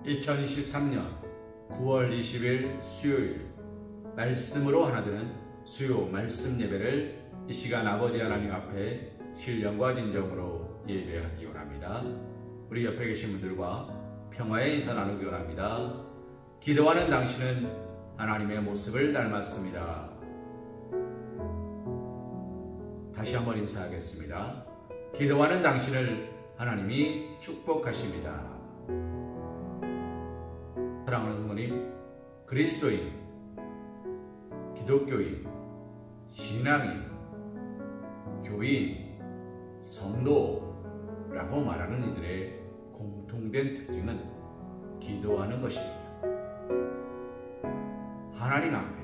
2023년 9월 20일 수요일 말씀으로 하나되는 수요 말씀 예배를 이 시간 아버지 하나님 앞에 신령과 진정으로 예배하기 원합니다. 우리 옆에 계신 분들과 평화의 인사 나누기 원합니다. 기도하는 당신은 하나님의 모습을 닮았습니다. 다시 한번 인사하겠습니다. 기도하는 당신을 하나님이 축복하십니다. 사랑하는 성도님, 그리스도인, 기독교인, 신앙인, 교인, 성도라고 말하는 이들의 공통된 특징은 기도하는 것입니다. 하나님 앞에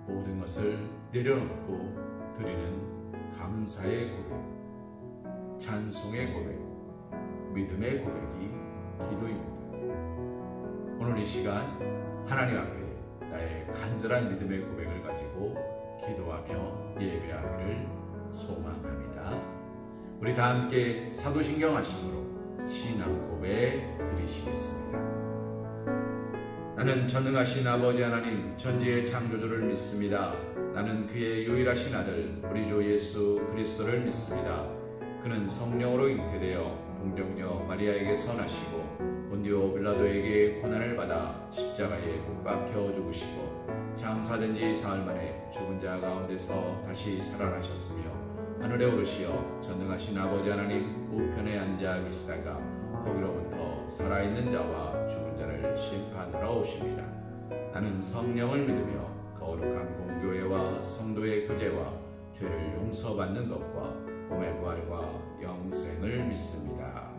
모든 것을 내려놓고 드리는 감사의 고백, 찬송의 고백, 믿음의 고백이 기도입니다. 오늘 이 시간 하나님 앞에 나의 간절한 믿음의 고백을 가지고 기도하며 예배하기를 소망합니다. 우리 다 함께 사도신경 하심으로 신앙 고백 드리시겠습니다. 나는 전능하신 아버지 하나님 천지의 창조주를 믿습니다. 나는 그의 유일하신 아들 우리 주 예수 그리스도를 믿습니다. 그는 성령으로 잉태되어 동정녀 마리아에게서 나시고 본디오 빌라도에게 고난을 받아 십자가에 못 박혀 죽으시고 장사된 지 사흘 만에 죽은 자 가운데서 다시 살아나셨으며 하늘에 오르시어 전능하신 아버지 하나님 우편에 앉아 계시다가 거기로부터 살아있는 자와 죽은 자를 심판하러 오십니다. 나는 성령을 믿으며 거룩한 공교회와 성도의 교제와 죄를 용서받는 것과 몸의 부활과 영생을 믿습니다.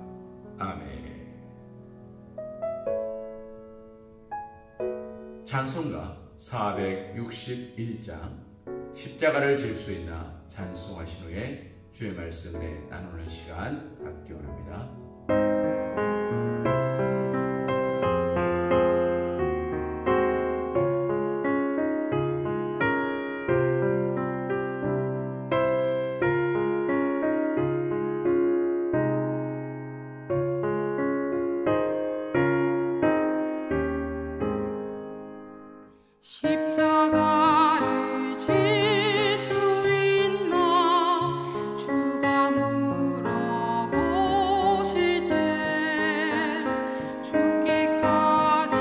아멘. 찬송가 461장 십자가를 질 수 있나 찬송하신 후에 주의 말씀에 나누는 시간 갖기 원합니다. 십자가를 질 수 있나 주가 물어보실 때 죽기까지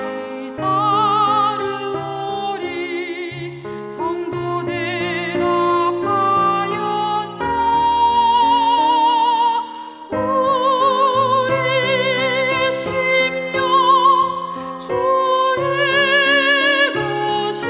따르오리 성도 대답하였다. 우리의 심령 주의 것이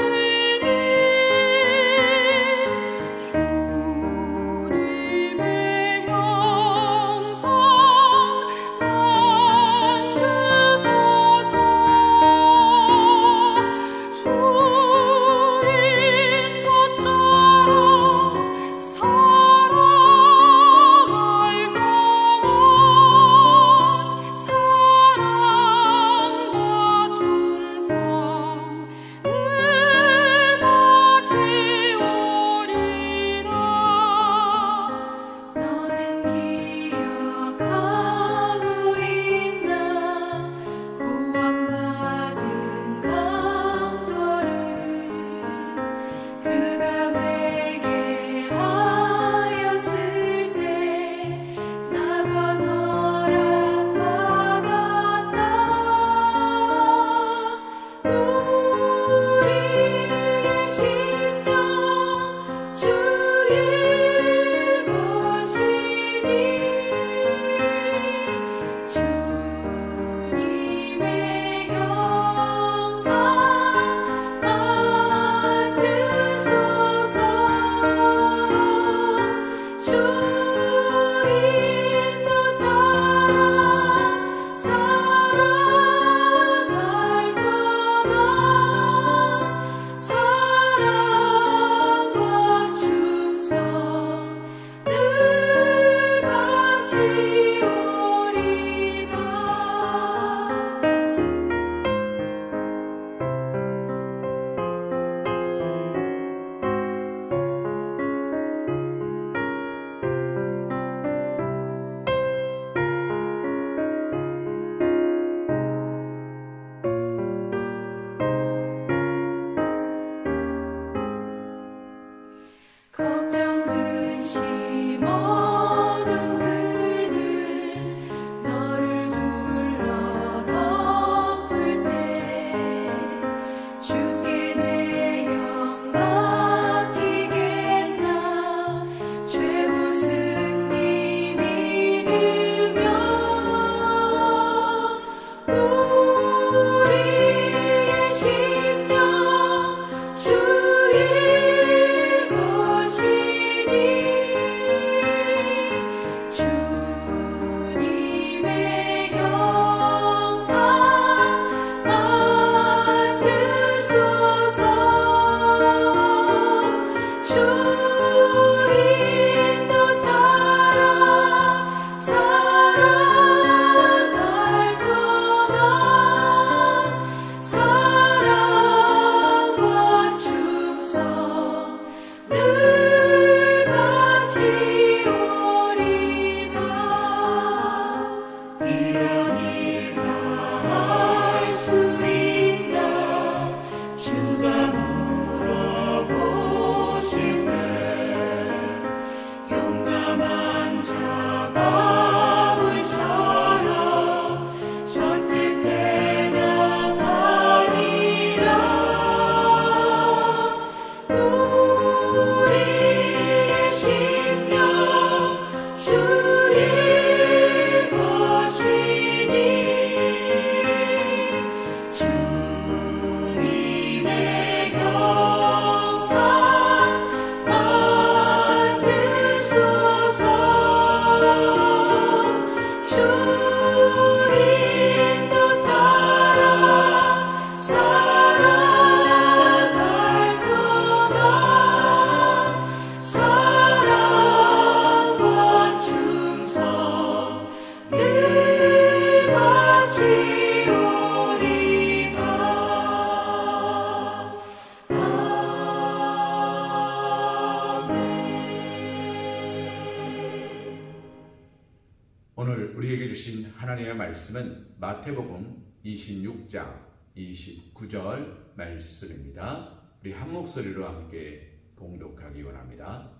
오늘 우리에게 주신 하나님의 말씀은 마태복음 26장 29절 말씀입니다. 우리 한 목소리로 함께 봉독하기 원합니다.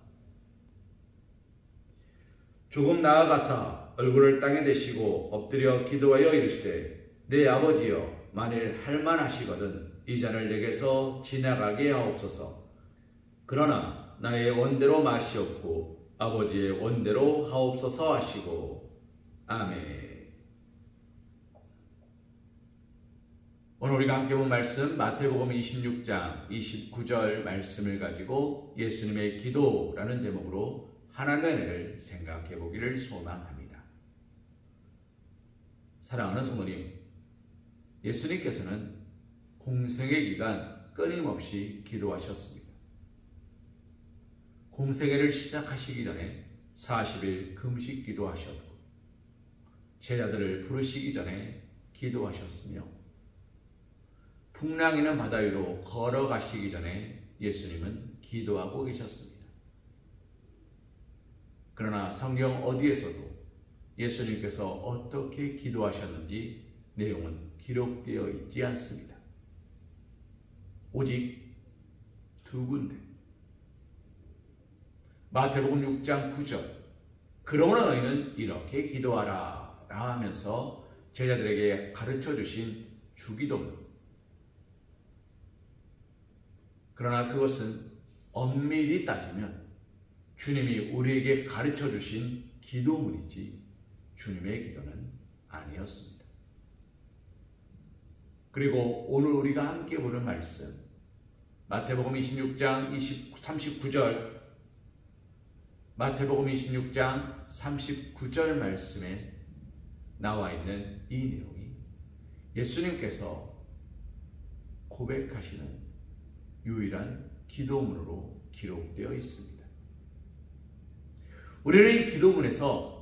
조금 나아가사 얼굴을 땅에 대시고 엎드려 기도하여 이르시되 내 아버지여 만일 할만하시거든 이 잔을 내게서 지나가게 하옵소서. 그러나 나의 원대로 마시옵고 아버지의 원대로 하옵소서 하시고 아멘. 오늘 우리가 함께 본 말씀 마태복음 26장 29절 말씀을 가지고 예수님의 기도라는 제목으로 하나님의 은혜를 생각해 보기를 소망합니다. 사랑하는 성도님, 예수님께서는 공생애 기간 끊임없이 기도하셨습니다. 공생애를 시작하시기 전에 40일 금식 기도하셨고 제자들을 부르시기 전에 기도하셨으며 풍랑이는 바다 위로 걸어가시기 전에 예수님은 기도하고 계셨습니다. 그러나 성경 어디에서도 예수님께서 어떻게 기도하셨는지 내용은 기록되어 있지 않습니다. 오직 두 군데. 마태복음 6장 9절 그러므로 너희는 이렇게 기도하라 라 하면서 제자들에게 가르쳐 주신 주기도문. 그러나 그것은 엄밀히 따지면 주님이 우리에게 가르쳐 주신 기도문이지 주님의 기도는 아니었습니다. 그리고 오늘 우리가 함께 보는 말씀 마태복음 26장 39절 마태복음 26장 39절 말씀에 나와 있는 이 내용이 예수님께서 고백하시는 유일한 기도문으로 기록되어 있습니다. 우리는 이 기도문에서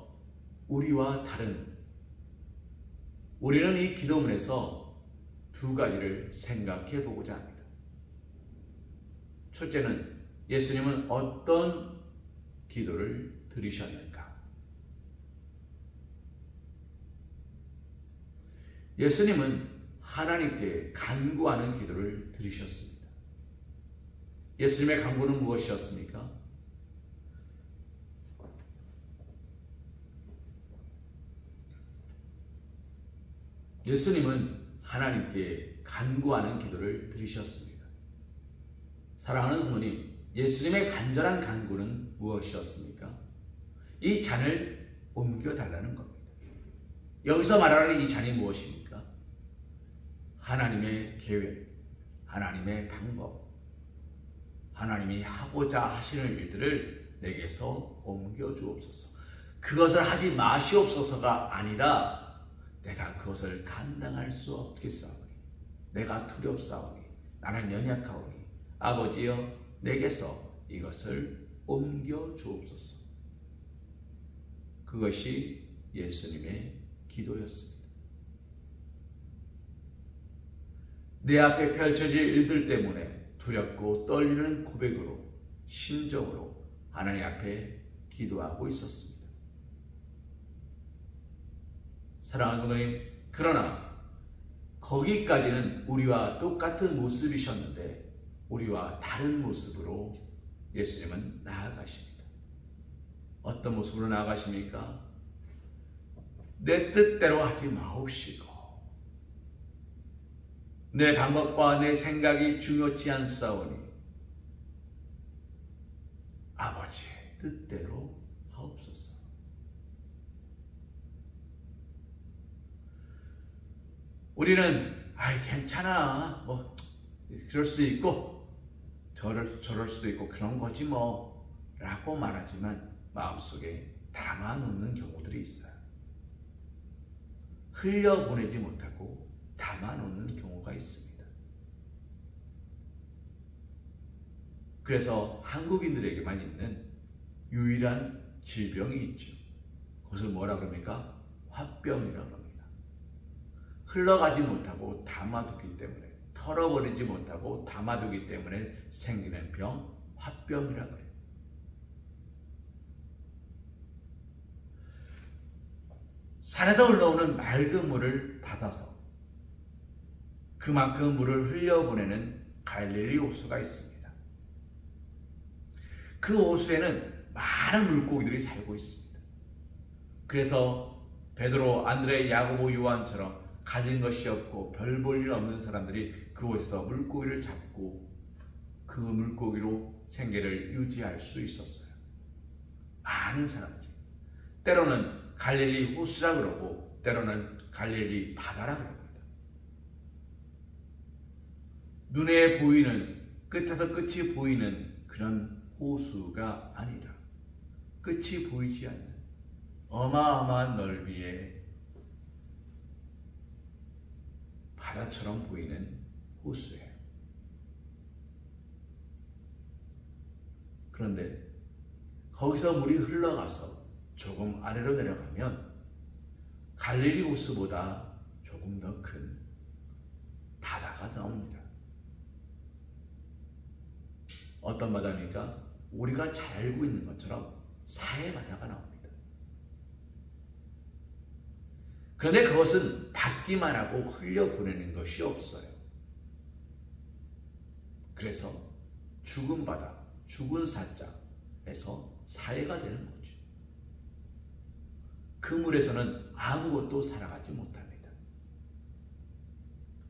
우리는 이 기도문에서 두 가지를 생각해 보고자 합니다. 첫째는 예수님은 어떤 기도를 드리셨는가? 예수님은 하나님께 간구하는 기도를 드리셨습니다. 예수님의 간구는 무엇이었습니까? 예수님은 하나님께 간구하는 기도를 드리셨습니다. 사랑하는 성도님, 예수님의 간절한 간구는 무엇이었습니까? 이 잔을 옮겨달라는 겁니다. 여기서 말하는 이 잔이 무엇입니까? 하나님의 계획, 하나님의 방법, 하나님이 하고자 하시는 일들을 내게서 옮겨주옵소서. 그것을 하지 마시옵소서가 아니라 내가 그것을 감당할 수 없겠사오니 내가 두렵사오니 나는 연약하오니 아버지여 내게서 이것을 옮겨주옵소서. 그것이 예수님의 기도였습니다. 내 앞에 펼쳐질 일들 때문에 두렵고 떨리는 고백으로 심정으로 하나님 앞에 기도하고 있었습니다. 사랑하는 성도님, 그러나 거기까지는 우리와 똑같은 모습이셨는데 우리와 다른 모습으로 예수님은 나아가십니다. 어떤 모습으로 나아가십니까? 내 뜻대로 하지 마옵시고 내 방법과 내 생각이 중요치 않사오니 아버지의 뜻대로 하옵소서. 우리는 괜찮아 그럴 수도 있고 저럴 수도 있고 그런 거지 라고 말하지만 마음속에 담아놓는 경우들이 있어요. 흘려보내지 못하고 담아놓는 경우가 있습니다. 그래서 한국인들에게만 있는 유일한 질병이 있죠. 그것을 뭐라 그럽니까? 화병이라고 합니다. 흘러가지 못하고 담아두기 때문에, 털어버리지 못하고 담아두기 때문에 생기는 병, 화병이라고 해요. 산에서 흘러오는 맑은 물을 받아서 그만큼 물을 흘려보내는 갈릴리 호수가 있습니다. 그 호수에는 많은 물고기들이 살고 있습니다. 그래서 베드로, 안드레, 야고보, 요한처럼 가진 것이 없고 별 볼 일 없는 사람들이 그곳에서 물고기를 잡고 그 물고기로 생계를 유지할 수 있었어요. 많은 사람들이. 때로는 갈릴리 호수라 그러고 때로는 갈릴리 바다라 그럽니다. 눈에 보이는, 끝에서 끝이 보이는 그런 호수가 아니라 끝이 보이지 않는 어마어마한 넓이의 바다처럼 보이는 호수예요. 그런데 거기서 물이 흘러가서 조금 아래로 내려가면 갈릴리 호수보다 조금 더 큰 바다가 나옵니다. 어떤 바다입니까? 우리가 잘 알고 있는 것처럼 사해 바다가 나옵니다. 그런데 그것은 받기만 하고 흘려보내는 것이 없어요. 그래서 죽은 바다, 죽은 사자에서 사해가 되는 거죠. 그 물에서는 아무것도 살아가지 못합니다.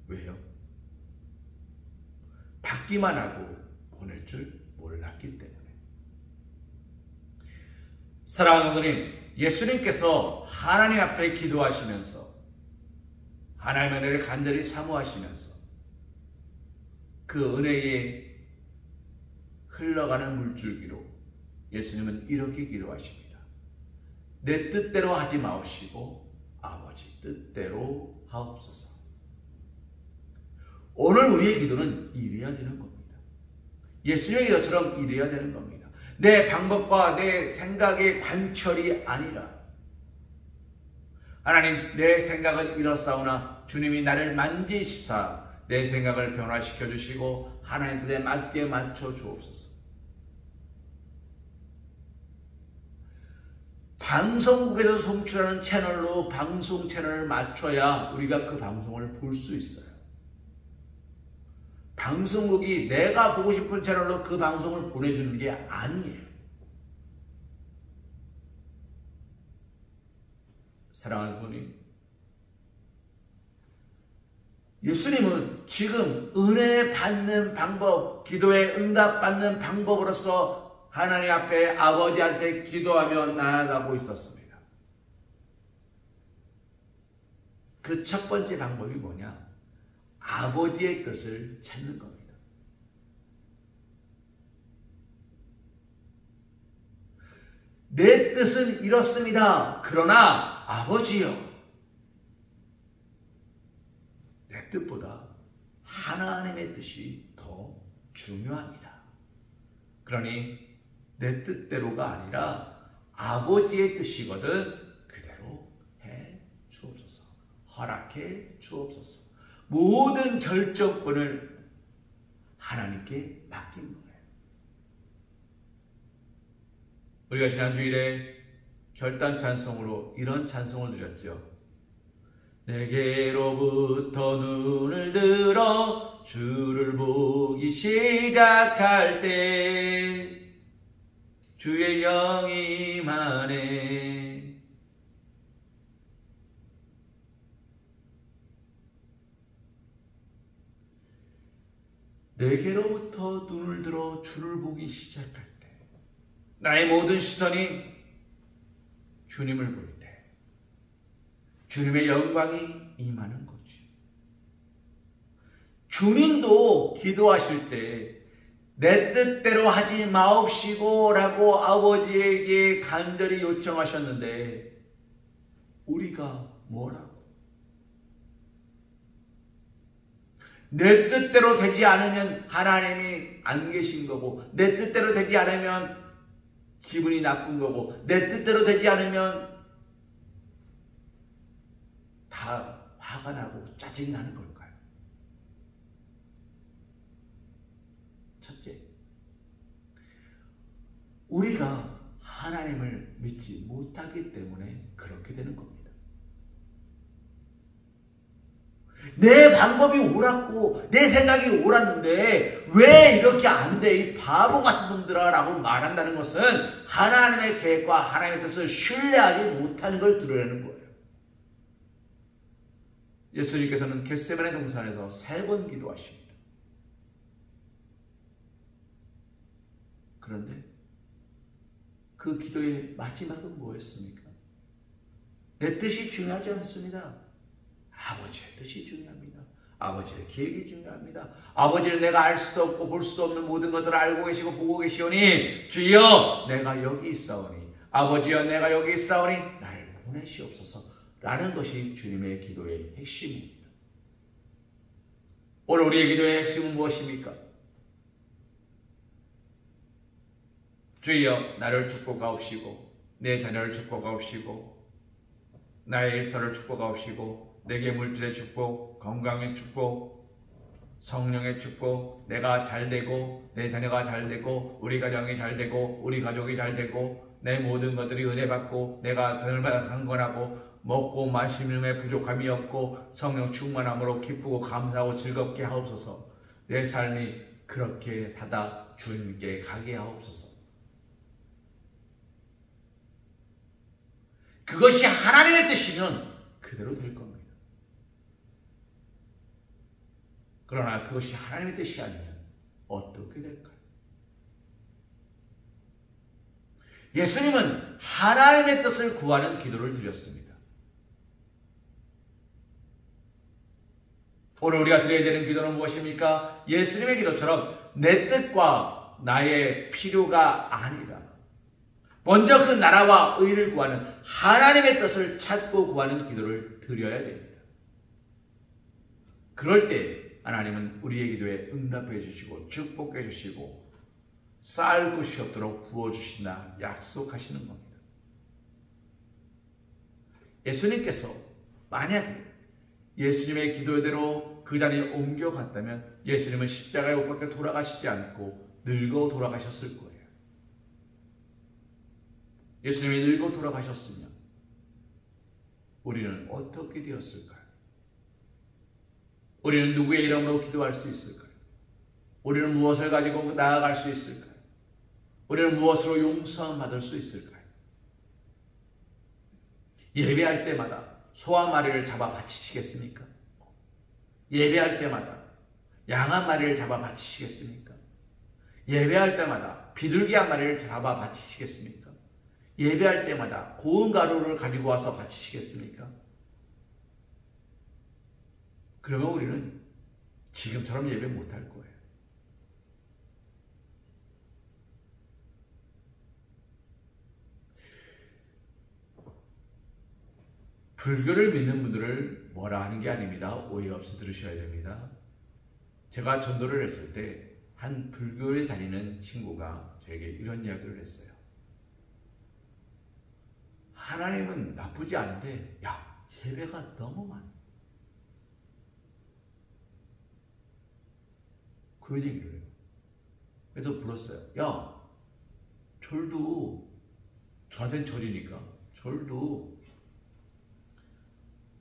왜요? 받기만 하고 보낼 줄 몰랐기 때문에. 사랑하는 누님, 예수님께서 하나님 앞에 기도하시면서 하나님의 은혜를 간절히 사모하시면서 그 은혜에 흘러가는 물줄기로 예수님은 이렇게 기도하십니다. 내 뜻대로 하지 마옵시고 아버지 뜻대로 하옵소서. 오늘 우리의 기도는 이래야 되는 겁니다. 예수님의 기도처럼 이래야 되는 겁니다. 내 방법과 내 생각의 관철이 아니라 하나님, 내 생각은 이렇사오나 주님이 나를 만지시사 내 생각을 변화시켜 주시고 하나님 뜻에 맞게 맞춰 주옵소서. 방송국에서 송출하는 채널로 방송 채널을 맞춰야 우리가 그 방송을 볼 수 있어요. 방송국이 내가 보고 싶은 채널로 그 방송을 보내주는 게 아니에요. 사랑하는 분이, 예수님은 지금 은혜 받는 방법, 기도에 응답받는 방법으로서 하나님 앞에 아버지한테 기도하며 나아가고 있었습니다. 그 첫 번째 방법이 뭐냐? 아버지의 뜻을 찾는 겁니다. 내 뜻은 이렇습니다. 그러나 아버지여, 내 뜻보다 하나님의 뜻이 더 중요합니다. 그러니 내 뜻대로가 아니라 아버지의 뜻이거든 그대로 해 주옵소서. 허락해 주옵소서. 모든 결정권을 하나님께 맡긴 거예요. 우리가 지난 주일에 결단 찬송으로 이런 찬송을 드렸죠. 내게로부터 눈을 들어 주를 보기 시작할 때 주의 영이 임하네. 내게로부터 눈을 들어 주를 보기 시작할 때 나의 모든 시선이 주님을 볼 때 주님의 영광이 임하는 거지. 주님도 기도하실 때 내 뜻대로 하지 마옵시고 라고 아버지에게 간절히 요청하셨는데 우리가 뭐라고? 내 뜻대로 되지 않으면 하나님이 안 계신 거고, 내 뜻대로 되지 않으면 기분이 나쁜 거고, 내 뜻대로 되지 않으면 다 화가 나고 짜증이 나는 걸까요? 첫째, 우리가 하나님을 믿지 못하기 때문에 그렇게 되는 겁니다. 내 방법이 옳았고 내 생각이 옳았는데 왜 이렇게 안 돼? 이 바보 같은 놈들아 라고 말한다는 것은 하나님의 계획과 하나님의 뜻을 신뢰하지 못하는 걸 드러내는 거예요. 예수님께서는 겟세마네 동산에서 3번 기도하십니다. 그런데 그 기도의 마지막은 뭐였습니까? 내 뜻이 중요하지 않습니다. 아버지의 뜻이 중요합니다. 아버지의 계획이 중요합니다. 아버지는 내가 알 수도 없고 볼 수도 없는 모든 것들을 알고 계시고 보고 계시오니 주여 내가 여기 있사오니 아버지여 내가 여기 있사오니 나를 보내시옵소서 라는 것이 주님의 기도의 핵심입니다. 오늘 우리의 기도의 핵심은 무엇입니까? 주여 나를 축복하옵시고 내 자녀를 축복하옵시고 나의 일터를 축복하옵시고 내게 물질의 축복, 건강의 축복, 성령의 축복, 내가 잘되고 내 자녀가 잘되고 우리 가정이 잘되고 우리 가족이 잘되고 내 모든 것들이 은혜받고 내가 별마다 강건하고 먹고 마시는 부족함이 없고 성령 충만함으로 기쁘고 감사하고 즐겁게 하옵소서. 내 삶이 그렇게 사다 주님께 가게 하옵소서. 그것이 하나님의 뜻이면 그대로 될 겁니다. 그러나 그것이 하나님의 뜻이 아니면 어떻게 될까요? 예수님은 하나님의 뜻을 구하는 기도를 드렸습니다. 오늘 우리가 드려야 되는 기도는 무엇입니까? 예수님의 기도처럼 내 뜻과 나의 필요가 아니라 먼저 그 나라와 의를 구하는 하나님의 뜻을 찾고 구하는 기도를 드려야 됩니다. 그럴 때 하나님은 우리의 기도에 응답해 주시고 축복해 주시고 쌓을 곳이 없도록 부어주신다 약속하시는 겁니다. 예수님께서 만약에 예수님의 기도대로 그 자리에 옮겨갔다면 예수님은 십자가에 못 박혀 돌아가시지 않고 늙어 돌아가셨을 거예요. 예수님이 늙어 돌아가셨으면 우리는 어떻게 되었을까요? 우리는 누구의 이름으로 기도할 수 있을까요? 우리는 무엇을 가지고 나아갈 수 있을까요? 우리는 무엇으로 용서함 받을 수 있을까요? 예배할 때마다 소 한 마리를 잡아 바치시겠습니까? 예배할 때마다 양 한 마리를 잡아 바치시겠습니까? 예배할 때마다 비둘기 한 마리를 잡아 바치시겠습니까? 예배할 때마다 고운 가루를 가지고 와서 바치시겠습니까? 그러면 우리는 지금처럼 예배 못할 거예요. 불교를 믿는 분들을 뭐라 하는 게 아닙니다. 오해 없이 들으셔야 됩니다. 제가 전도를 했을 때 한 불교에 다니는 친구가 저에게 이런 이야기를 했어요. 하나님은 나쁘지 않은데 야, 예배가 너무 많아. 그런 얘기를 해요. 그래서 물었어요. 야, 절도, 저한테는 절이니까 절도,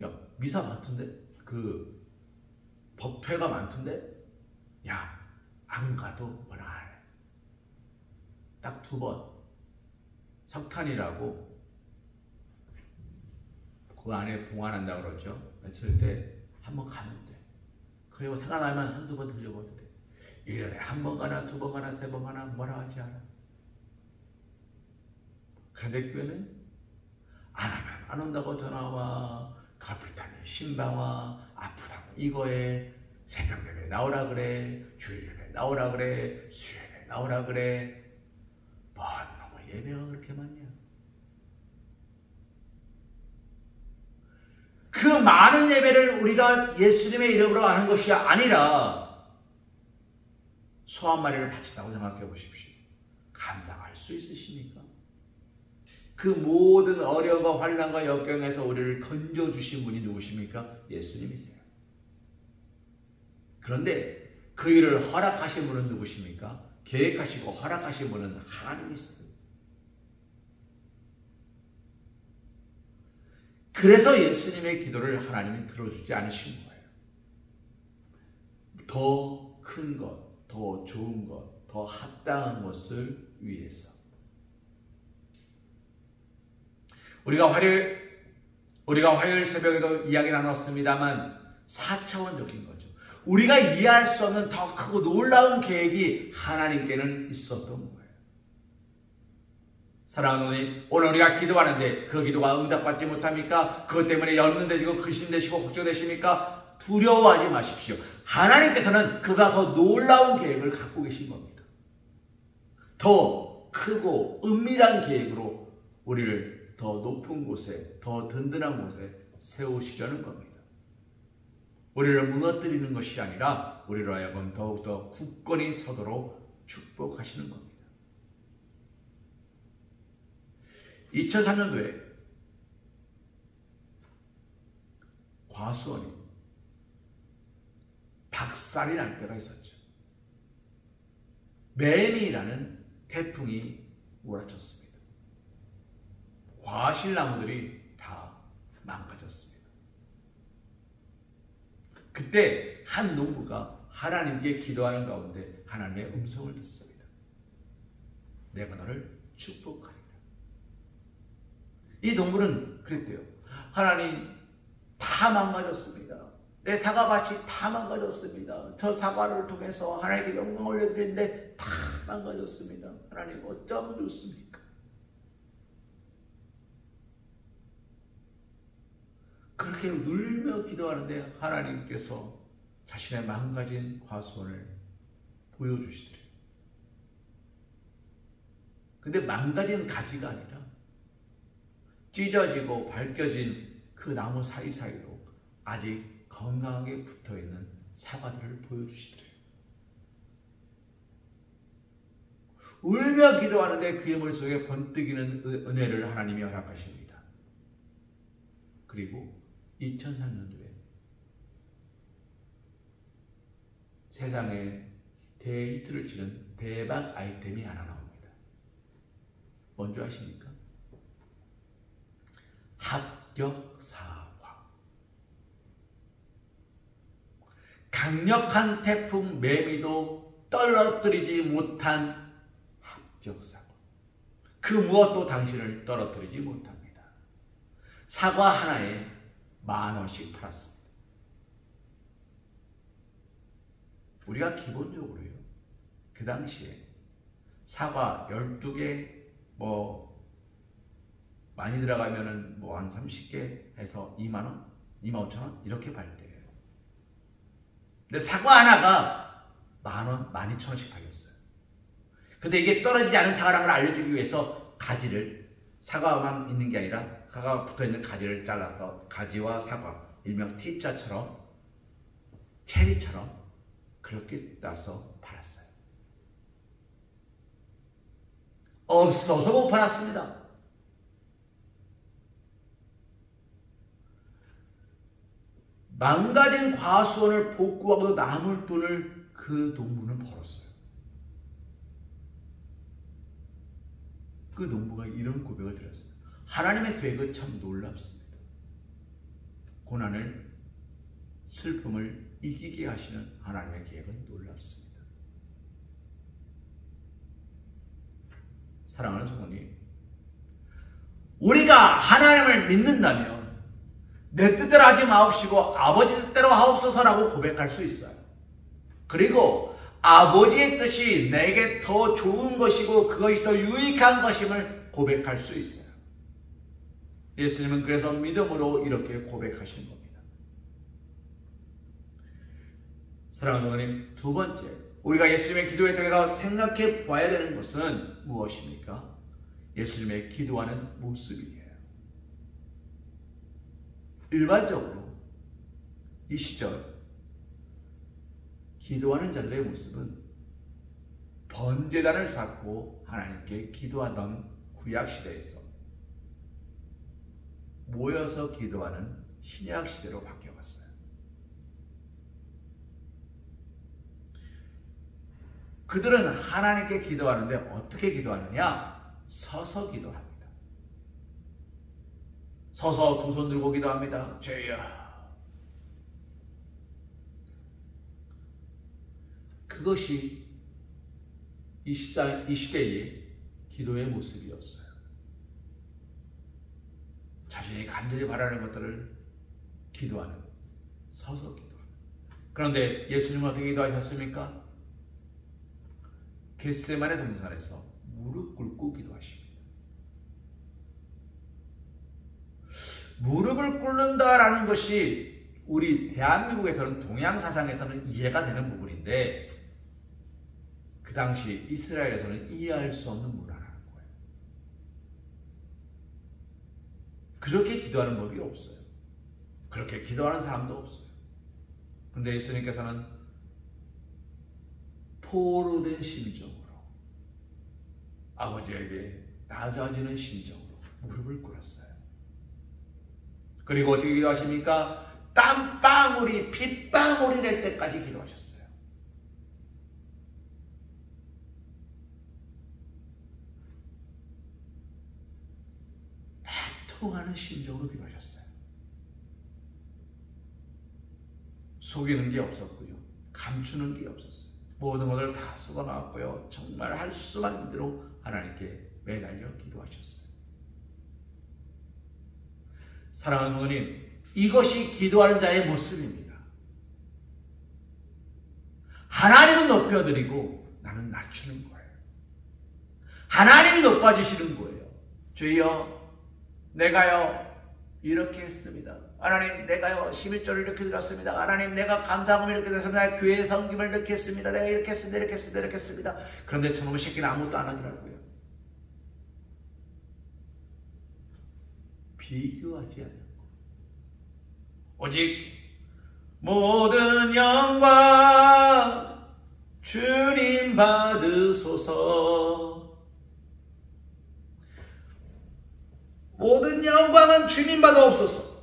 야, 미사 많던데? 그 법회가 많던데? 야, 안 가도 뭐라 해. 딱 2번 석탄이라고 그 안에 봉안한다고 그러죠. 그랬을 때 한 번 가면 돼. 그리고 생각나면 한두 번 들려봐도 돼. 1년에 한 번 가나 2번 가나 3번 가나 뭐라 하지 않아. 그런데 교회는 안 하면 안 온다고 전화와, 가불타면 신방와, 아프다면 이거에 새벽 예배 나오라 그래, 주일 예배 나오라 그래, 수요일에 나오라 그래. 뭔 놈의 예배가 그렇게 많냐. 그 많은 예배를 우리가 예수님의 이름으로 하는 것이 아니라 소 한 마리를 바친다고 생각해 보십시오. 감당할 수 있으십니까? 그 모든 어려움과 환난과 역경에서 우리를 건져주신 분이 누구십니까? 예수님이세요. 그런데 그 일을 허락하신 분은 누구십니까? 계획하시고 허락하신 분은 하나님이세요. 그래서 예수님의 기도를 하나님이 들어주지 않으신 거예요. 더 큰 것, 더 좋은 것, 더 합당한 것을 위해서. 우리가 화요일 새벽에도 이야기 나눴습니다만 4차원적인 거죠. 우리가 이해할 수 없는 더 크고 놀라운 계획이 하나님께는 있었던 거예요. 사랑하는 어머니, 오늘 우리가 기도하는데 그 기도가 응답받지 못합니까? 그것 때문에 연근되시고 근심되시고 걱정되십니까? 두려워하지 마십시오. 하나님께서는 그가 더 놀라운 계획을 갖고 계신 겁니다. 더 크고 은밀한 계획으로 우리를 더 높은 곳에, 더 든든한 곳에 세우시려는 겁니다. 우리를 무너뜨리는 것이 아니라 우리로 하여금 더욱더 굳건히 서도록 축복하시는 겁니다. 2003년도에 과수원이 박살이 날 때가 있었죠. 매미라는 태풍이 몰아쳤습니다. 과실나무들이 다 망가졌습니다. 그때 한 농부가 하나님께 기도하는 가운데 하나님의 음성을 듣습니다. 내가 너를 축복하리라. 이 농부는 그랬대요. 하나님, 다 망가졌습니다. 내 사과밭이 다 망가졌습니다. 저 사과를 통해서 하나님께 영광 올려드리는데 다 망가졌습니다. 하나님, 어쩌면 좋습니까? 그렇게 울며 기도하는데 하나님께서 자신의 망가진 과수원을 보여주시더래요. 근데 망가진 가지가 아니라 찢어지고 밝혀진 그 나무 사이사이로 아직 건강하게 붙어있는 사과들을 보여주시더래요. 울며 기도하는데 그의 머릿속에 번뜩이는 은혜를 하나님이 허락하십니다. 그리고 2003년도에 세상에 대히트를 치는 대박 아이템이 하나 나옵니다. 뭔지 아십니까? 합격 사과. 강력한 태풍 매미도 떨어뜨리지 못한 합격 사과. 그 무엇도 당신을 떨어뜨리지 못합니다. 사과 하나에 10,000원씩 팔았습니다. 우리가 기본적으로요, 그 당시에 사과 12개 많이 들어가면은 한 30개 해서 20,000원, 25,000원 이렇게 팔 때예요. 근데 사과 하나가 10,000원, 12,000원씩 팔렸어요. 근데 이게 떨어지지 않은 사과라는 걸 알려주기 위해서 가지를, 사과만 있는 게 아니라 사과가 붙어있는 가지를 잘라서 가지와 사과, 일명 T자처럼, 체리처럼 그렇게 따서 팔았어요. 없어서 못 팔았습니다. 망가진 과수원을 복구하고도 남을 돈을 그 농부는 벌었어요. 그 농부가 이런 고백을 드렸어요. 하나님의 계획은 참 놀랍습니다. 고난을, 슬픔을 이기게 하시는 하나님의 계획은 놀랍습니다. 사랑하는 성도님, 우리가 하나님을 믿는다면 내 뜻대로 하지 마옵시고 아버지 뜻대로 하옵소서라고 고백할 수 있어요. 그리고 아버지의 뜻이 내게 더 좋은 것이고 그것이 더 유익한 것임을 고백할 수 있어요. 예수님은 그래서 믿음으로 이렇게 고백하신 겁니다. 사랑하는 어머님, 두 번째, 우리가 예수님의 기도에 통해서 생각해 봐야 되는 것은 무엇입니까? 예수님의 기도하는 모습이에요. 일반적으로 이 시절 기도하는 자들의 모습은 번제단을 쌓고 하나님께 기도하던 구약시대에서 모여서 기도하는 신약시대로 바뀌어갔어요. 그들은 하나님께 기도하는데 어떻게 기도하느냐? 서서 기도합니다. 서서 두 손 들고 기도합니다. 주여. 그것이 이 시대의 기도의 모습이었어요. 자신이 간절히 바라는 것들을 기도하는, 서서 기도하는. 그런데 예수님은 어떻게 기도하셨습니까? 겟세마네 동산에서 무릎 꿇고 기도하십니다. 무릎을 꿇는다라는 것이 우리 대한민국에서는, 동양 사상에서는 이해가 되는 부분인데, 그 당시 이스라엘에서는 이해할 수 없는 문화라는 거예요. 그렇게 기도하는 법이 없어요. 그렇게 기도하는 사람도 없어요. 그런데 예수님께서는 포로된 심정으로, 아버지에게 낮아지는 심정으로 무릎을 꿇었어요. 그리고 어떻게 기도하십니까? 땀방울이 핏방울이 될 때까지 기도하셨어요. 애통하는 심정으로 기도하셨어요. 속이는 게 없었고요. 감추는 게 없었어요. 모든 것을 다 쏟아나왔고요. 정말 할 수만 있는 대로 하나님께 매달려 기도하셨어요. 사랑하는 부모님, 이것이 기도하는 자의 모습입니다. 하나님은 높여드리고 나는 낮추는 거예요. 하나님이 높아지시는 거예요. 주여, 내가요 이렇게 했습니다. 하나님, 내가요 11조를 이렇게 드렸습니다. 하나님, 내가 감사함을 이렇게 드렸습니다. 교회 성김을 이렇게 했습니다. 내가 이렇게 했습니다. 이렇게 했습니다. 이렇게 했습니다. 그런데 저놈의 새끼는 아무것도 안 하더라고요. 비교하지 않는 것. 오직 모든 영광 주님 받으소서. 모든 영광은 주님 받아옵소서.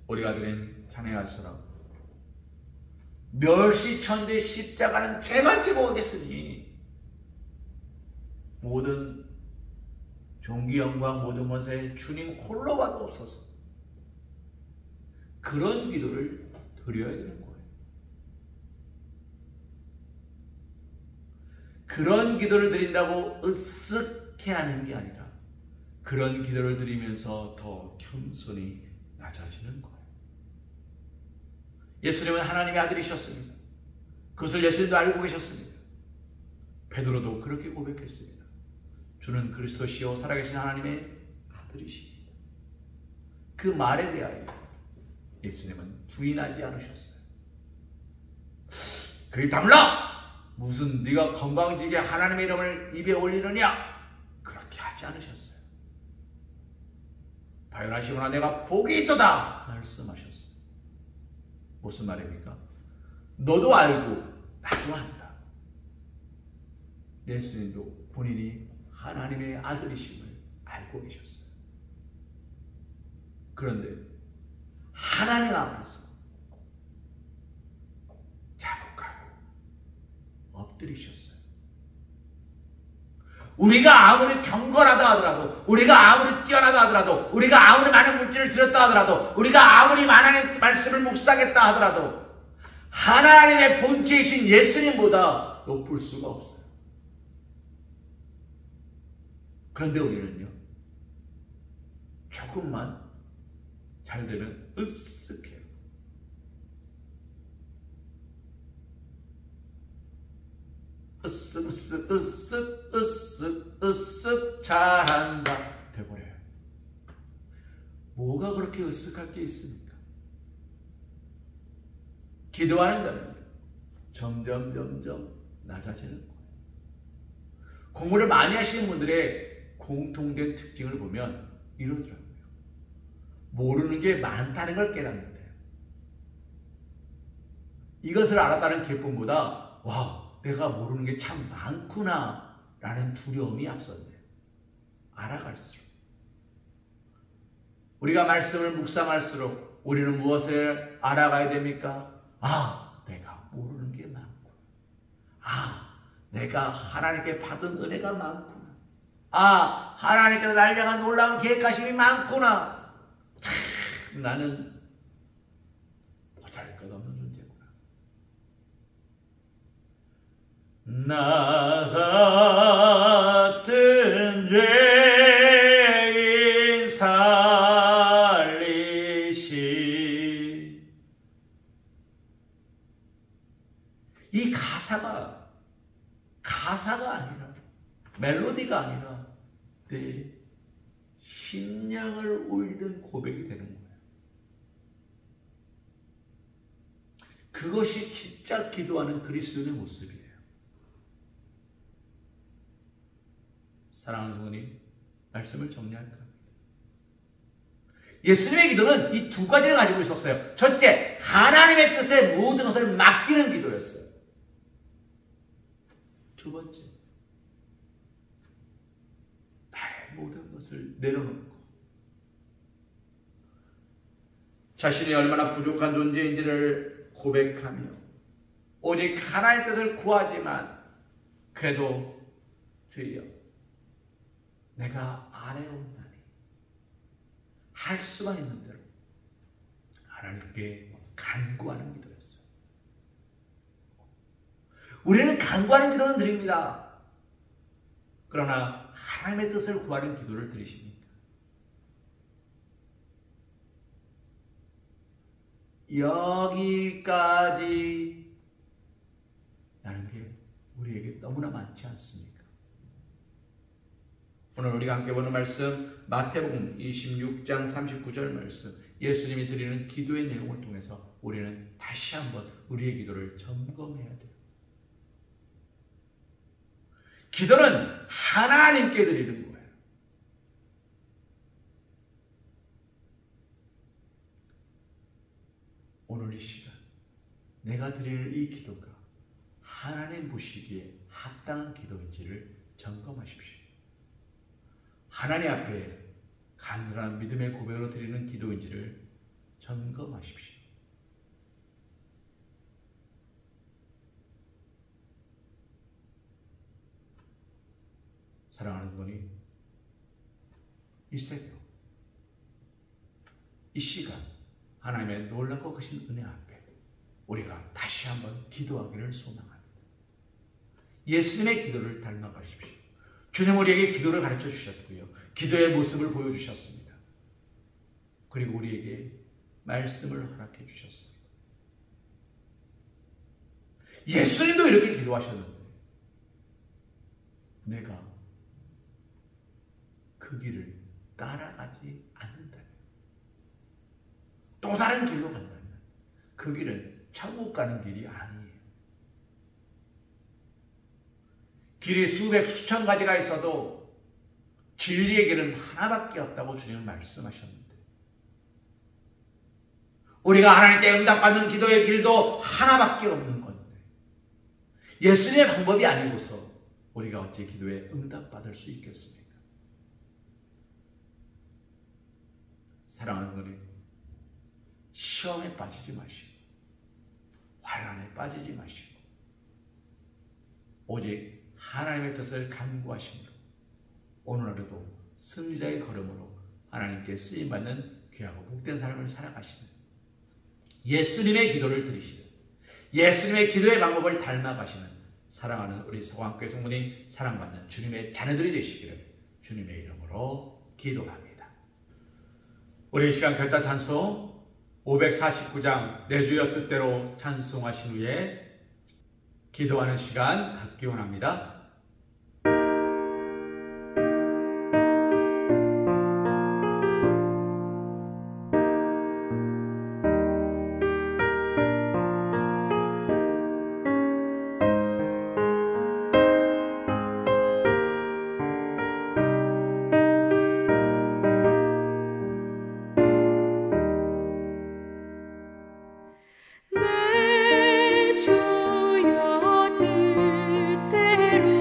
우리가 드린 찬양할수록 멸시천대 십자가는 제만 지고 오겠으니 모든 존귀 영광 모든 권세 주님 홀로 받아옵소서. 그런 기도를 드려야 되는 거예요. 그런 기도를 드린다고 으쓱해 하는 게 아니라 그런 기도를 드리면서 더 겸손히 낮아지는 거예요. 예수님은 하나님의 아들이셨습니다. 그것을 예수님도 알고 계셨습니다. 베드로도 그렇게 고백했습니다. 주는 그리스도시요 살아계신 하나님의 아들이십니다. 그 말에 대하여 예수님은 부인하지 않으셨어요. 그리 다물라! 무슨 네가 건방지게 하나님의 이름을 입에 올리느냐? 그렇게 하지 않으셨어요. 바요나시구나 내가 복이 있도다 말씀하셨어요. 무슨 말입니까? 너도 알고 나도 안다. 예수님도 본인이 하나님의 아들이심을 알고 계셨어요. 그런데 하나님 앞에서 자복하고 엎드리셨어요. 우리가 아무리 경건하다 하더라도, 우리가 아무리 뛰어나다 하더라도, 우리가 아무리 많은 물질을 들었다 하더라도, 우리가 아무리 많은 말씀을 묵상했다 하더라도 하나님의 본체이신 예수님보다 높을 수가 없어요. 그런데 우리는요, 조금만 잘 되면 으쓱해요. 으쓱 잘한다 돼버려요. 뭐가 그렇게 으쓱할 게 있습니까? 기도하는 자는 점점 낮아지는 거예요. 공부를 많이 하시는 분들의 공통된 특징을 보면 이러더라고요. 모르는 게 많다는 걸 깨닫는데요. 이것을 알았다는 기쁨보다 와, 내가 모르는 게 참 많구나 라는 두려움이 앞선대요. 알아갈수록, 우리가 말씀을 묵상할수록 우리는 무엇을 알아가야 됩니까? 아, 내가 모르는 게 많구나. 아, 내가 하나님께 받은 은혜가 많구나. 아, 하나님께서 날 향한 놀라운 계획하심이 많구나. 참, 나는 나 같은 죄인 살리시. 이 가사가 아니라, 멜로디가 아니라 내 심령을 울리는 고백이 되는 거예요. 그것이 진짜 기도하는 그리스도인의 모습이에요. 사랑하는 부모님, 말씀을 정리할까 합니다. 예수님의 기도는 이 두 가지를 가지고 있었어요. 첫째, 하나님의 뜻에 모든 것을 맡기는 기도였어요. 두 번째, 나의 모든 것을 내려놓고 자신이 얼마나 부족한 존재인지를 고백하며 오직 하나님의 뜻을 구하지만 그래도 주여 내가 아뢰옵나니 할 수만 있는 대로 하나님께 간구하는 기도였어요. 우리는 간구하는 기도는 드립니다. 그러나 하나님의 뜻을 구하는 기도를 드리십니까? 여기까지 라는 게 우리에게 너무나 많지 않습니까? 오늘 우리가 함께 보는 말씀 마태복음 26장 39절 말씀, 예수님이 드리는 기도의 내용을 통해서 우리는 다시 한번 우리의 기도를 점검해야 돼요. 기도는 하나님께 드리는 거예요. 오늘 이 시간 내가 드리는 이 기도가 하나님 보시기에 합당한 기도인지를 점검하십시오. 하나님 앞에 간절한 믿음의 고백으로 드리는 기도인지를 점검하십시오. 사랑하는 분이 이 새벽, 이 시간 하나님의 놀랍고 크신 은혜 앞에 우리가 다시 한번 기도하기를 소망합니다. 예수님의 기도를 닮아가십시오. 주님 우리에게 기도를 가르쳐 주셨고요. 기도의 모습을 보여주셨습니다. 그리고 우리에게 말씀을 허락해 주셨습니다. 예수님도 이렇게 기도하셨는데 내가 그 길을 따라가지 않는다면, 또 다른 길로 간다면 그 길은 천국 가는 길이 아니에요. 길이 수백 수천 가지가 있어도 진리의 길은 하나밖에 없다고 주님은 말씀하셨는데, 우리가 하나님께 응답받는 기도의 길도 하나밖에 없는 건데 예수님의 방법이 아니고서 우리가 어찌 기도에 응답받을 수 있겠습니까? 사랑하는 분이 시험에 빠지지 마시고 환난에 빠지지 마시고 오직 하나님의 뜻을 간구하시므로 오늘 하루도 승리자의 걸음으로 하나님께 쓰임받는 귀하고 복된 삶을 살아가시는 예수님의 기도를 들으시는 예수님의 기도의 방법을 닮아가시는 사랑하는 우리 서광교회 성도님, 사랑받는 주님의 자녀들이 되시기를 주님의 이름으로 기도합니다. 우리 이 시간 결단 찬송 549장 내 주여 뜻대로 찬송하신 후에 기도하는 시간 갖기 원합니다. 내 주여 뜻대로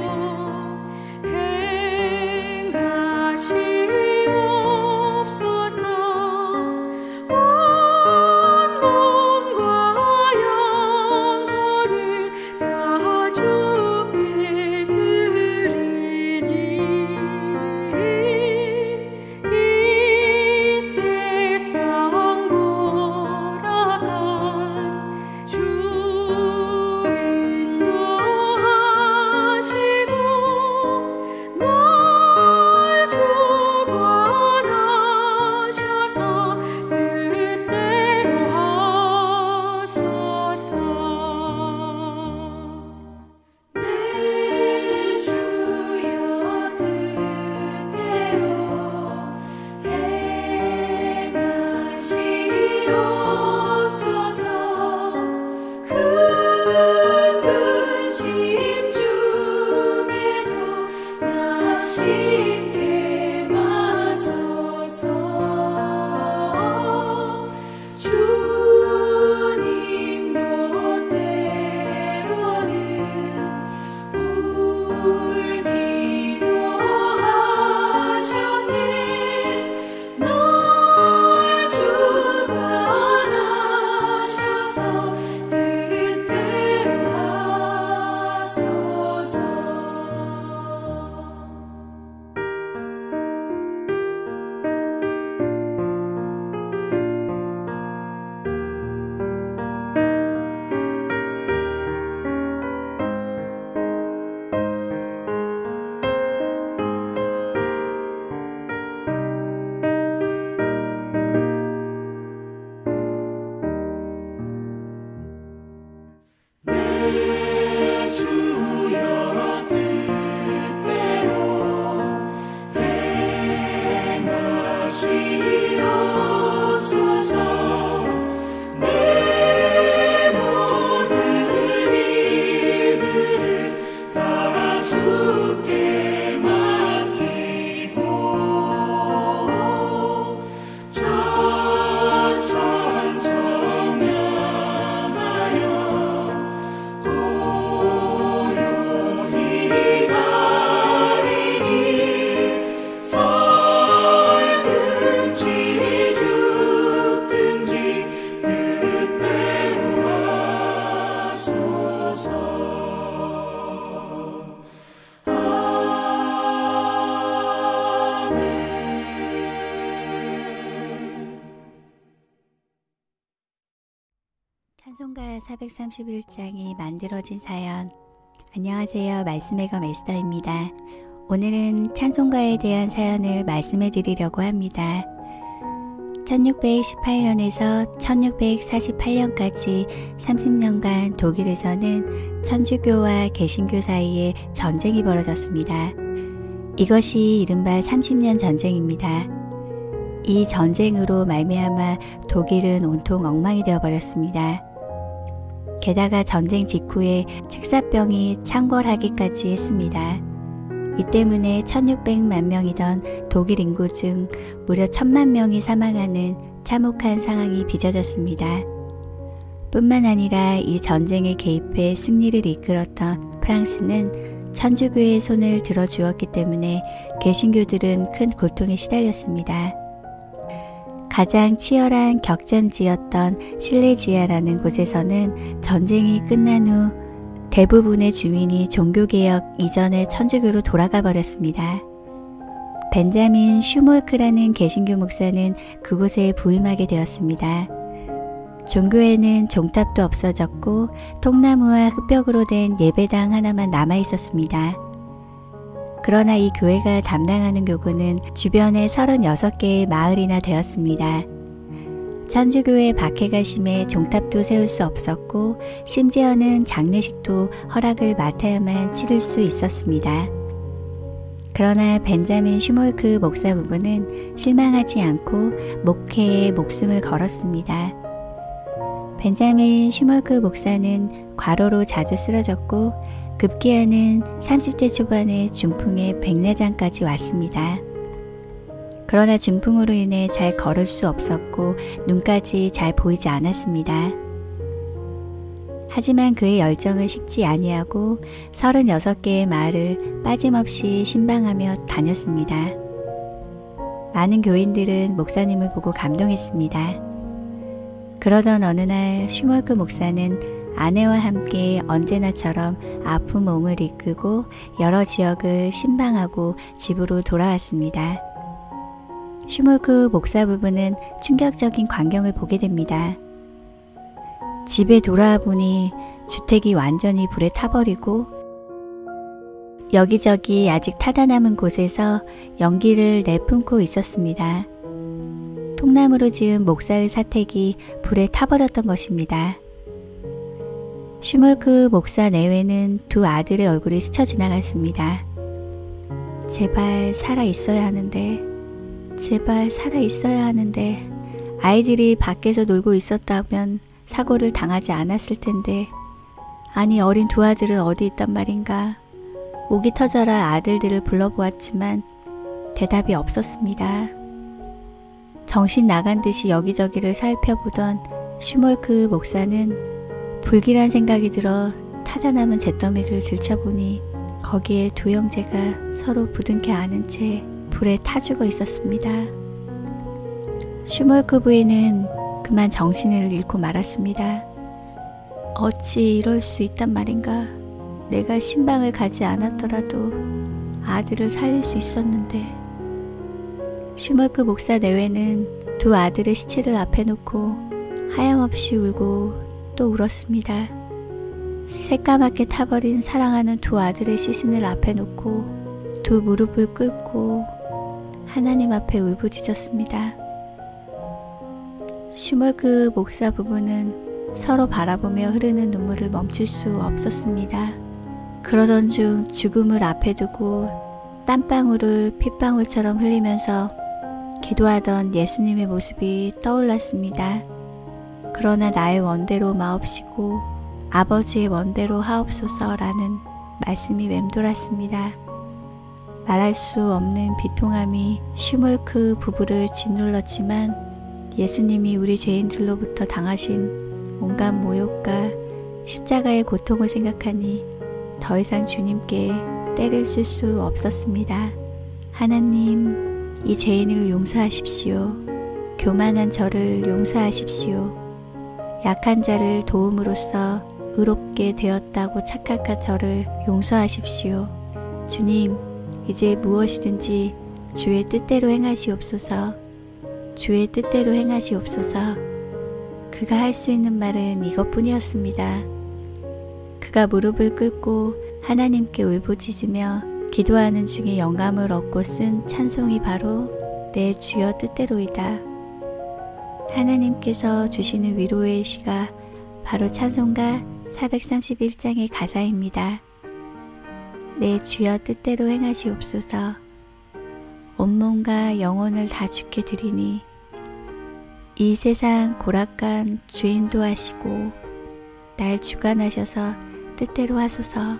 찬송가 431장이 만들어진 사연. 안녕하세요. 말씀의 검 에스더입니다. 오늘은 찬송가에 대한 사연을 말씀해 드리려고 합니다. 1618년에서 1648년까지 30년간 독일에서는 천주교와 개신교 사이에 전쟁이 벌어졌습니다. 이것이 이른바 30년 전쟁입니다. 이 전쟁으로 말미암아 독일은 온통 엉망이 되어버렸습니다. 게다가 전쟁 직후에 책사병이 창궐하기까지 했습니다. 이 때문에 1600만 명이던 독일 인구 중 무려 1000만 명이 사망하는 참혹한 상황이 빚어졌습니다. 뿐만 아니라 이 전쟁에 개입해 승리를 이끌었던 프랑스는 천주교의 손을 들어주었기 때문에 개신교들은 큰 고통에 시달렸습니다. 가장 치열한 격전지였던 실레지아라는 곳에서는 전쟁이 끝난 후 대부분의 주민이 종교개혁 이전의 천주교로 돌아가 버렸습니다. 벤자민 슈몰크라는 개신교 목사는 그곳에 부임하게 되었습니다. 종교에는 종탑도 없어졌고 통나무와 흙벽으로 된 예배당 하나만 남아 있었습니다. 그러나 이 교회가 담당하는 교구는 주변에 36개의 마을이나 되었습니다. 천주교의 박해가 심해 종탑도 세울 수 없었고 심지어는 장례식도 허락을 맡아야만 치를 수 있었습니다. 그러나 벤자민 슈몰크 목사 부부는 실망하지 않고 목회에 목숨을 걸었습니다. 벤자민 슈몰크 목사는 과로로 자주 쓰러졌고 급기야는 30대 초반에 중풍의 백내장까지 왔습니다. 그러나 중풍으로 인해 잘 걸을 수 없었고 눈까지 잘 보이지 않았습니다. 하지만 그의 열정은 식지 아니하고 36개의 마을을 빠짐없이 신방하며 다녔습니다. 많은 교인들은 목사님을 보고 감동했습니다. 그러던 어느 날 슈몰크 목사는 아내와 함께 언제나처럼 아픈 몸을 이끌고 여러 지역을 신방하고 집으로 돌아왔습니다. 슈몰크 목사 부부는 충격적인 광경을 보게 됩니다. 집에 돌아와 보니 주택이 완전히 불에 타버리고 여기저기 아직 타다 남은 곳에서 연기를 내뿜고 있었습니다. 통나무로 지은 목사의 사택이 불에 타버렸던 것입니다. 슈몰크 목사 내외는 두 아들의 얼굴이 스쳐 지나갔습니다. 제발 살아 있어야 하는데, 제발 살아 있어야 하는데, 아이들이 밖에서 놀고 있었다면 사고를 당하지 않았을 텐데, 아니 어린 두 아들은 어디 있단 말인가. 목이 터져라 아들들을 불러보았지만 대답이 없었습니다. 정신 나간 듯이 여기저기를 살펴보던 슈몰크 목사는 불길한 생각이 들어 타다 남은 잿더미를 들춰보니 거기에 두 형제가 서로 부둥켜 안은 채 불에 타 죽어 있었습니다. 슈몰크 부인은 그만 정신을 잃고 말았습니다. 어찌 이럴 수 있단 말인가. 내가 신방을 가지 않았더라도 아들을 살릴 수 있었는데. 슈몰크 목사 내외는 두 아들의 시체를 앞에 놓고 하염없이 울고 또 울었습니다. 새까맣게 타버린 사랑하는 두 아들의 시신을 앞에 놓고 두 무릎을 꿇고 하나님 앞에 울부짖었습니다. 슈몰크 목사 부부는 서로 바라보며 흐르는 눈물을 멈출 수 없었습니다. 그러던 중 죽음을 앞에 두고 땀방울을 핏방울처럼 흘리면서 기도하던 예수님의 모습이 떠올랐습니다. 그러나 나의 원대로 마옵시고 아버지의 원대로 하옵소서라는 말씀이 맴돌았습니다. 말할 수 없는 비통함이 슈몰크 부부를 짓눌렀지만 예수님이 우리 죄인들로부터 당하신 온갖 모욕과 십자가의 고통을 생각하니 더 이상 주님께 때를 쓸 수 없었습니다. 하나님, 이 죄인을 용서하십시오. 교만한 저를 용서하십시오. 약한 자를 도움으로써 의롭게 되었다고 착각한 저를 용서하십시오. 주님, 이제 무엇이든지 주의 뜻대로 행하시옵소서. 주의 뜻대로 행하시옵소서. 그가 할 수 있는 말은 이것뿐이었습니다. 그가 무릎을 꿇고 하나님께 울부짖으며 기도하는 중에 영감을 얻고 쓴 찬송이 바로 내 주여 뜻대로이다. 하나님께서 주시는 위로의 시가 바로 찬송가 431장의 가사입니다. 내 주여 뜻대로 행하시옵소서. 온몸과 영혼을 다 주께 드리니 이 세상 고락간 주인도 하시고 날 주관하셔서 뜻대로 하소서.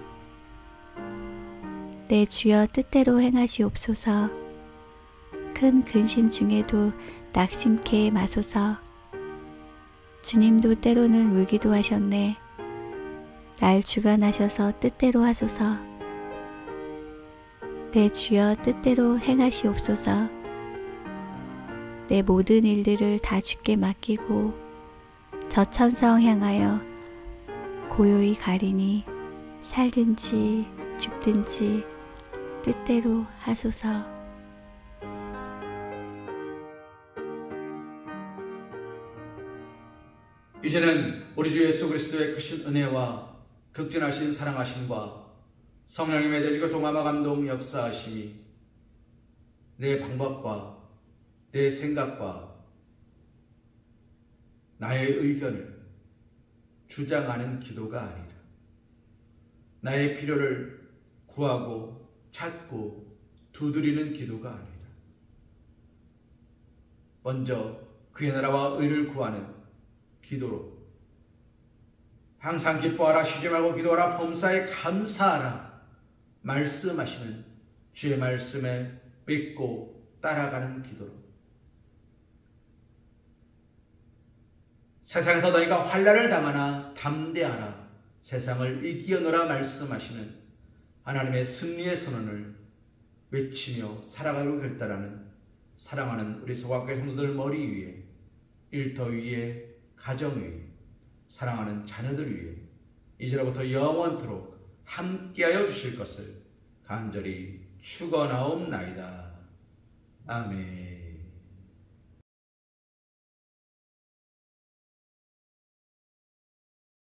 내 주여 뜻대로 행하시옵소서. 큰 근심 중에도 낙심케 마소서. 주님도 때로는 울기도 하셨네. 날 주관하셔서 뜻대로 하소서. 내 주여 뜻대로 행하시옵소서. 내 모든 일들을 다 주께 맡기고 저 천성 향하여 고요히 가리니 살든지 죽든지 뜻대로 하소서. 이제는 우리 주 예수 그리스도의 크신 은혜와 극진하신 사랑하심과 성령님의 대지고 동함과 감동 역사하심이 내 방법과 내 생각과 나의 의견을 주장하는 기도가 아니다. 나의 필요를 구하고 찾고 두드리는 기도가 아니다. 먼저 그의 나라와 의를 구하는 기도로 항상 기뻐하라, 쉬지 말고 기도하라, 범사에 감사하라 말씀하시는 주의 말씀에 믿고 따라가는 기도로 세상에서 너희가 환난을 당하나 담대하라, 세상을 이기어노라 말씀하시는 하나님의 승리의 선언을 외치며 살아가기로 결단하는 사랑하는 우리 소각교회 성도들 머리 위에, 일터 위에, 가정 위에, 사랑하는 자녀들 위에 이제로부터 영원토록 함께하여 주실 것을 간절히 축원하옵나이다. 아멘.